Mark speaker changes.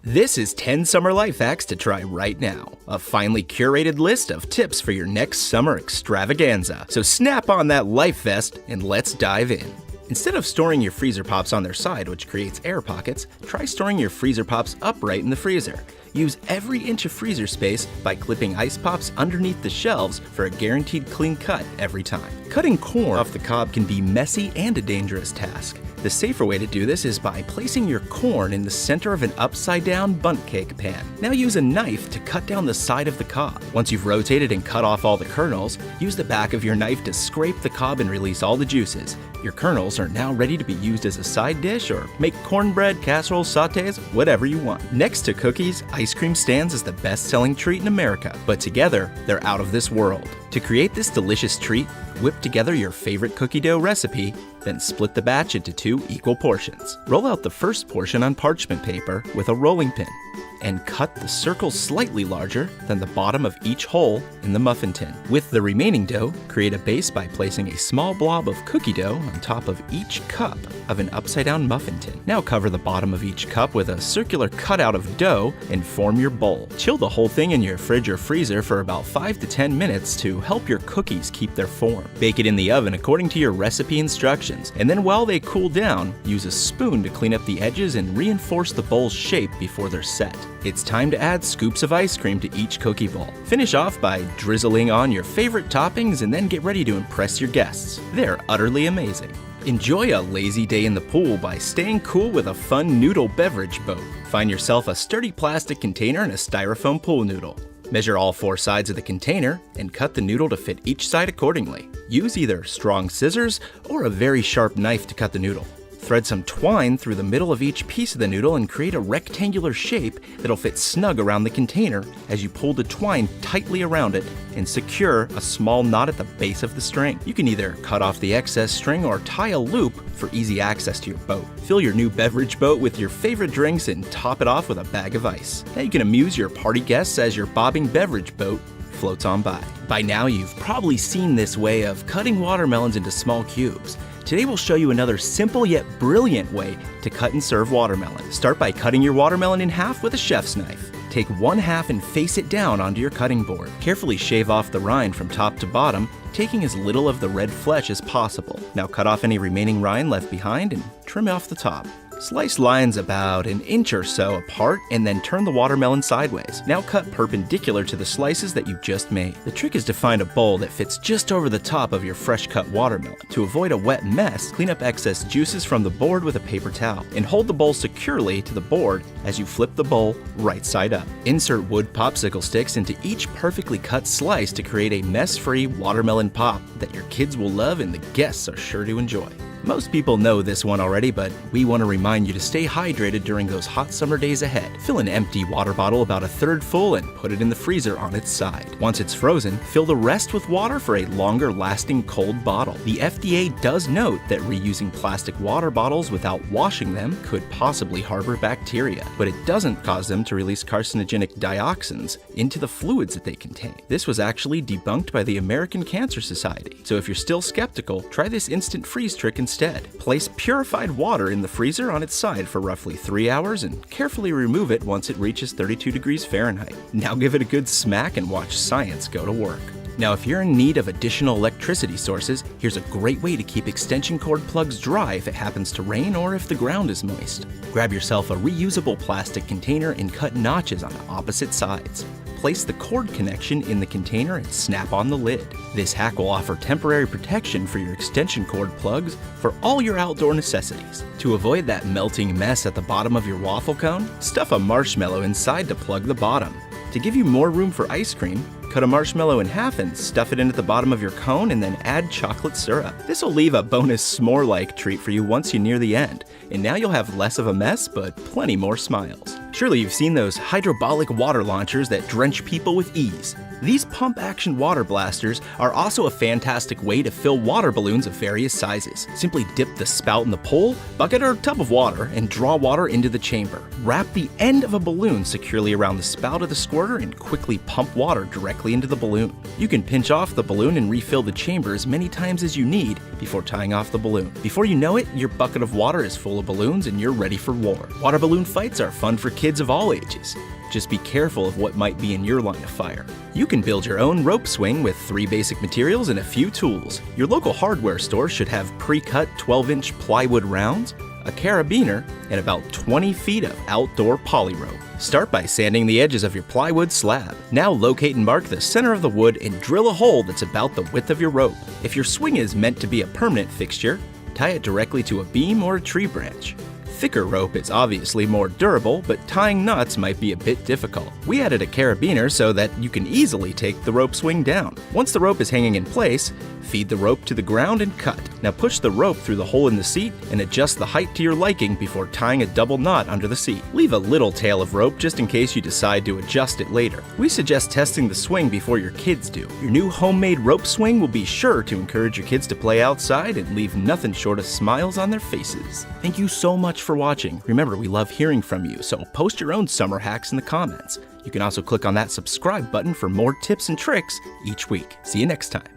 Speaker 1: This is 10 summer life hacks to try right now. A finely curated list of tips for your next summer extravaganza. So snap on that life vest and let's dive in. Instead of storing your freezer pops on their side, which creates air pockets, try storing your freezer pops upright in the freezer. Use every inch of freezer space by clipping ice pops underneath the shelves for a guaranteed clean cut every time. Cutting corn off the cob can be messy and a dangerous task. The safer way to do this is by placing your corn in the center of an upside-down bundt cake pan. Now use a knife to cut down the side of the cob. Once you've rotated and cut off all the kernels, use the back of your knife to scrape the cob and release all the juices. Your kernels are now ready to be used as a side dish or make cornbread, casseroles, sautés, whatever you want. Next to cookies, ice cream stands is the best-selling treat in America, but together, they're out of this world. To create this delicious treat, whip together your favorite cookie dough recipe, then split the batch into 2 equal portions. Roll out the first portion on parchment paper with a rolling pin, and cut the circles slightly larger than the bottom of each hole in the muffin tin. With the remaining dough, create a base by placing a small blob of cookie dough on top of each cup of an upside-down muffin tin. Now cover the bottom of each cup with a circular cutout of dough and form your bowl. Chill the whole thing in your fridge or freezer for about 5 to 10 minutes to help your cookies keep their form. Bake it in the oven according to your recipe instructions, and then while they cool down, use a spoon to clean up the edges and reinforce the bowl's shape before they're set. It's time to add scoops of ice cream to each cookie bowl. Finish off by drizzling on your favorite toppings and then get ready to impress your guests. They're utterly amazing. Enjoy a lazy day in the pool by staying cool with a fun noodle beverage boat. Find yourself a sturdy plastic container and a styrofoam pool noodle. Measure all 4 sides of the container and cut the noodle to fit each side accordingly. Use either strong scissors or a very sharp knife to cut the noodle. Thread some twine through the middle of each piece of the noodle and create a rectangular shape that'll fit snug around the container as you pull the twine tightly around it and secure a small knot at the base of the string. You can either cut off the excess string or tie a loop for easy access to your boat. Fill your new beverage boat with your favorite drinks and top it off with a bag of ice. Now you can amuse your party guests as your bobbing beverage boat floats on by. By now you've probably seen this way of cutting watermelons into small cubes. Today we'll show you another simple yet brilliant way to cut and serve watermelon. Start by cutting your watermelon in half with a chef's knife. Take 1/2 and face it down onto your cutting board. Carefully shave off the rind from top to bottom, taking as little of the red flesh as possible. Now cut off any remaining rind left behind and trim off the top. Slice lines about an inch or so apart and then turn the watermelon sideways. Now cut perpendicular to the slices that you just made. The trick is to find a bowl that fits just over the top of your fresh cut watermelon. To avoid a wet mess, clean up excess juices from the board with a paper towel and hold the bowl securely to the board as you flip the bowl right side up. Insert wood popsicle sticks into each perfectly cut slice to create a mess-free watermelon pop that your kids will love and the guests are sure to enjoy. Most people know this one already, but we want to remind you to stay hydrated during those hot summer days ahead. Fill an empty water bottle about 1/3 full and put it in the freezer on its side. Once it's frozen, fill the rest with water for a longer lasting cold bottle. The FDA does note that reusing plastic water bottles without washing them could possibly harbor bacteria, but it doesn't cause them to release carcinogenic dioxins into the fluids that they contain. This was actually debunked by the American Cancer Society. So if you're still skeptical, try this instant freeze trick instead. Place purified water in the freezer on its side for roughly 3 hours and carefully remove it once it reaches 32 degrees Fahrenheit. Now give it a good smack and watch science go to work. Now if you're in need of additional electricity sources, here's a great way to keep extension cord plugs dry if it happens to rain or if the ground is moist. Grab yourself a reusable plastic container and cut notches on the opposite sides. Place the cord connection in the container and snap on the lid. This hack will offer temporary protection for your extension cord plugs for all your outdoor necessities. To avoid that melting mess at the bottom of your waffle cone, stuff a marshmallow inside to plug the bottom. To give you more room for ice cream, cut a marshmallow in half and stuff it into the bottom of your cone and then add chocolate syrup. This will leave a bonus s'more-like treat for you once you near the end, and now you'll have less of a mess but plenty more smiles. Surely you've seen those hydrobolic water launchers that drench people with ease. These pump-action water blasters are also a fantastic way to fill water balloons of various sizes. Simply dip the spout in the pool, bucket, or tub of water and draw water into the chamber. Wrap the end of a balloon securely around the spout of the squirter and quickly pump water directly into the balloon. You can pinch off the balloon and refill the chamber as many times as you need before tying off the balloon. Before you know it, your bucket of water is full of balloons and you're ready for war. Water balloon fights are fun for kids kids of all ages. Just be careful of what might be in your line of fire. You can build your own rope swing with 3 basic materials and a few tools. Your local hardware store should have pre-cut 12-inch plywood rounds, a carabiner, and about 20 feet of outdoor poly rope. Start by sanding the edges of your plywood slab. Now locate and mark the center of the wood and drill a hole that's about the width of your rope. If your swing is meant to be a permanent fixture, tie it directly to a beam or a tree branch. Thicker rope is obviously more durable, but tying knots might be a bit difficult. We added a carabiner so that you can easily take the rope swing down. Once the rope is hanging in place, feed the rope to the ground and cut. Now push the rope through the hole in the seat and adjust the height to your liking before tying a double knot under the seat. Leave a little tail of rope just in case you decide to adjust it later. We suggest testing the swing before your kids do. Your new homemade rope swing will be sure to encourage your kids to play outside and leave nothing short of smiles on their faces. Thank you so much for watching. Remember, we love hearing from you, so post your own summer hacks in the comments. You can also click on that subscribe button for more tips and tricks each week. See you next time.